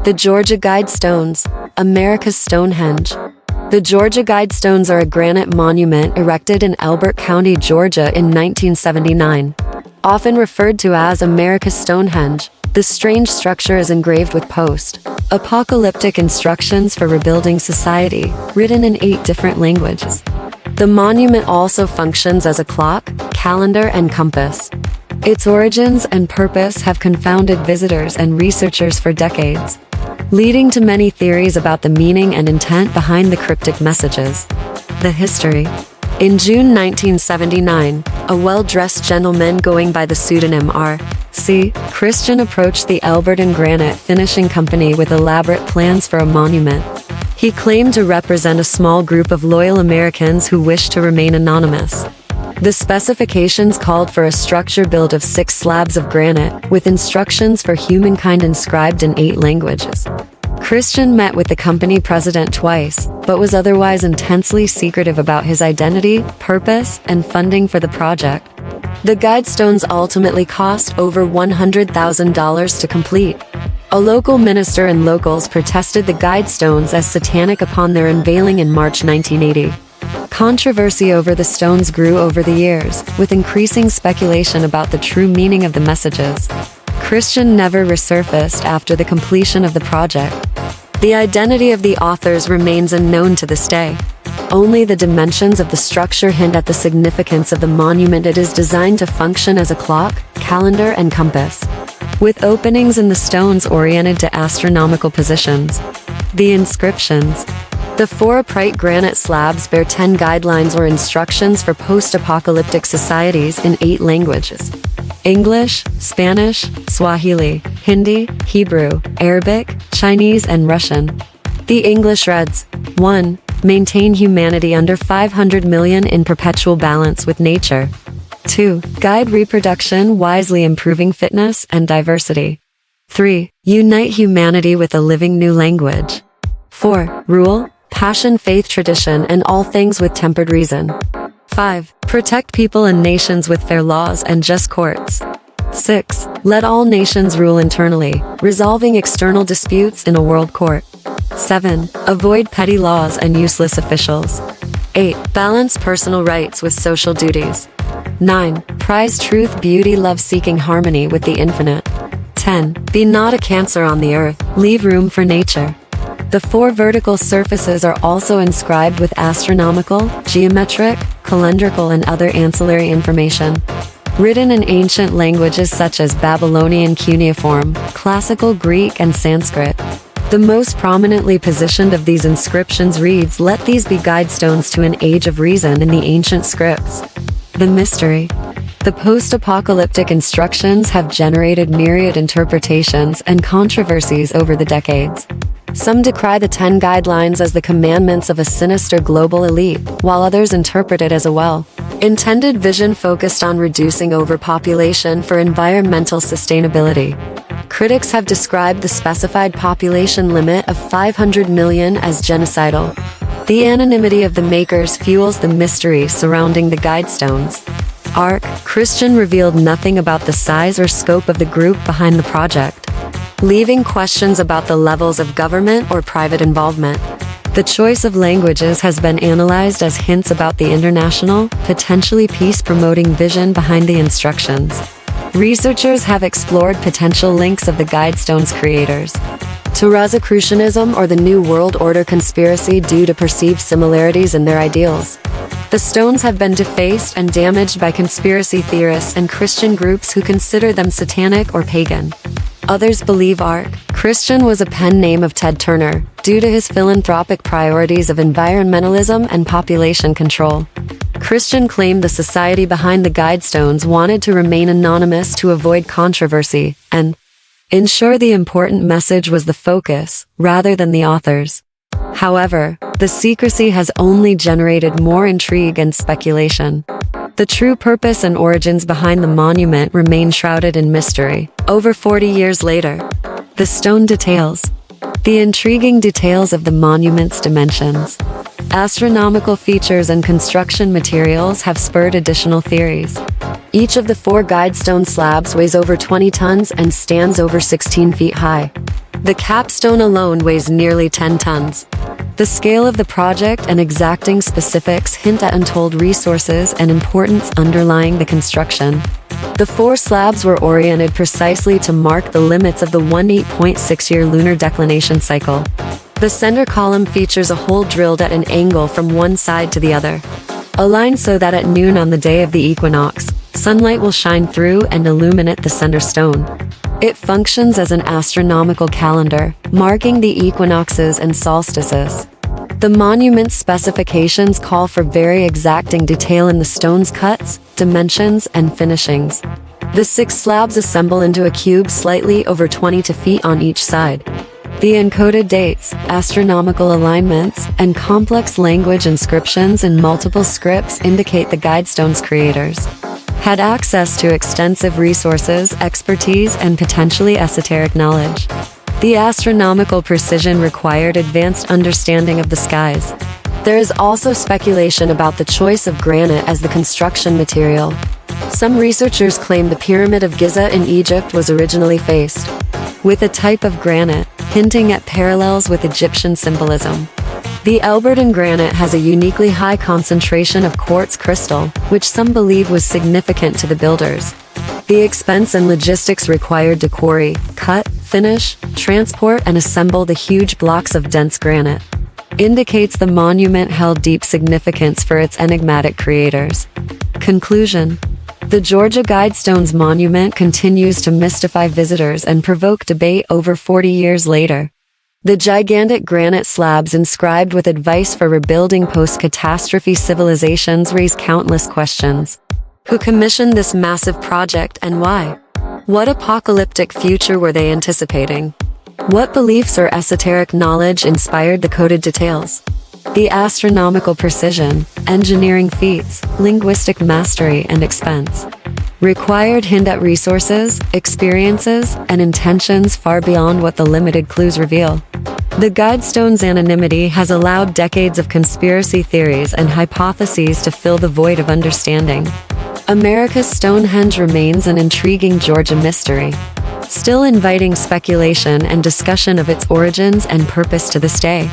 The Georgia Guidestones, America's Stonehenge. The Georgia Guidestones are a granite monument erected in Elbert County, Georgia in 1979. Often referred to as America's Stonehenge, the strange structure is engraved with post-apocalyptic instructions for rebuilding society, written in 8 different languages. The monument also functions as a clock, calendar, and compass. Its origins and purpose have confounded visitors and researchers for decades, leading to many theories about the meaning and intent behind the cryptic messages. The history. In June 1979, a well-dressed gentleman going by the pseudonym R.C. Christian approached the Elbert and Granite Finishing Company with elaborate plans for a monument. He claimed to represent a small group of loyal Americans who wished to remain anonymous. The specifications called for a structure built of 6 slabs of granite, with instructions for humankind inscribed in 8 languages. Christian met with the company president twice, but was otherwise intensely secretive about his identity, purpose, and funding for the project. The Guidestones ultimately cost over $100,000 to complete. A local minister and locals protested the Guidestones as satanic upon their unveiling in March 1980. Controversy over the stones grew over the years, with increasing speculation about the true meaning of the messages. Christian never resurfaced after the completion of the project. The identity of the authors remains unknown to this day. Only the dimensions of the structure hint at the significance of the monument. It is designed to function as a clock, calendar, and compass, with openings in the stones oriented to astronomical positions. The inscriptions. The 4 upright granite slabs bear 10 guidelines or instructions for post-apocalyptic societies in 8 languages: English, Spanish, Swahili, Hindi, Hebrew, Arabic, Chinese, and Russian. The English reads, 1. Maintain humanity under 500 million in perpetual balance with nature. 2. Guide reproduction wisely, improving fitness and diversity. 3. Unite humanity with a living new language. 4. Rule, passion, faith, tradition, and all things with tempered reason. 5. Protect people and nations with fair laws and just courts. 6. Let all nations rule internally, resolving external disputes in a world court. 7. Avoid petty laws and useless officials. 8. Balance personal rights with social duties. 9. Prize truth, beauty, love, seeking harmony with the infinite. 10. Be not a cancer on the earth, leave room for nature. The 4 vertical surfaces are also inscribed with astronomical, geometric, calendrical, and other ancillary information, written in ancient languages such as Babylonian cuneiform, Classical Greek, and Sanskrit. The most prominently positioned of these inscriptions reads, "Let these be guidestones to an age of reason," in the ancient scripts. The mystery. The post-apocalyptic instructions have generated myriad interpretations and controversies over the decades. Some decry the 10 guidelines as the commandments of a sinister global elite, while others interpret it as a well-intended vision focused on reducing overpopulation for environmental sustainability. Critics have described the specified population limit of 500 million as genocidal. The anonymity of the makers fuels the mystery surrounding the Guidestones. R.C. Christian revealed nothing about the size or scope of the group behind the project, leaving questions about the levels of government or private involvement. The choice of languages has been analyzed as hints about the international, potentially peace-promoting vision behind the instructions. Researchers have explored potential links of the Guidestones creators to Rosicrucianism or the New World Order conspiracy due to perceived similarities in their ideals. The stones have been defaced and damaged by conspiracy theorists and Christian groups who consider them satanic or pagan. Others believe R.C. Christian was a pen name of Ted Turner, due to his philanthropic priorities of environmentalism and population control. Christian claimed the society behind the Guidestones wanted to remain anonymous to avoid controversy and ensure the important message was the focus, rather than the authors. However, the secrecy has only generated more intrigue and speculation. The true purpose and origins behind the monument remain shrouded in mystery. Over 40 years later, the stone details. The intriguing details of the monument's dimensions, astronomical features, and construction materials have spurred additional theories. Each of the 4 Guidestone slabs weighs over 20 tons and stands over 16 feet high. The capstone alone weighs nearly 10 tons. The scale of the project and exacting specifics hint at untold resources and importance underlying the construction. The 4 slabs were oriented precisely to mark the limits of the 18.6-year lunar declination cycle. The center column features a hole drilled at an angle from one side to the other, aligned so that at noon on the day of the equinox, sunlight will shine through and illuminate the center stone. It functions as an astronomical calendar, marking the equinoxes and solstices. The monument's specifications call for very exacting detail in the stone's cuts, dimensions, and finishings. The 6 slabs assemble into a cube slightly over 22 feet on each side. The encoded dates, astronomical alignments, and complex language inscriptions in multiple scripts indicate the Guidestones' creators had access to extensive resources, expertise, and potentially esoteric knowledge. The astronomical precision required advanced understanding of the skies. There is also speculation about the choice of granite as the construction material. Some researchers claim the Pyramid of Giza in Egypt was originally faced with a type of granite, hinting at parallels with Egyptian symbolism. The Albertan granite has a uniquely high concentration of quartz crystal, which some believe was significant to the builders. The expense and logistics required to quarry, cut, finish, transport, and assemble the huge blocks of dense granite indicates the monument held deep significance for its enigmatic creators. Conclusion: the Georgia Guidestones monument continues to mystify visitors and provoke debate over 40 years later. The gigantic granite slabs inscribed with advice for rebuilding post-catastrophe civilizations raise countless questions. Who commissioned this massive project and why? What apocalyptic future were they anticipating? What beliefs or esoteric knowledge inspired the coded details? The astronomical precision, engineering feats, linguistic mastery, and expense required hint at resources, experiences, and intentions far beyond what the limited clues reveal. The Guidestones' anonymity has allowed decades of conspiracy theories and hypotheses to fill the void of understanding. America's Stonehenge remains an intriguing Georgia mystery, still inviting speculation and discussion of its origins and purpose to this day.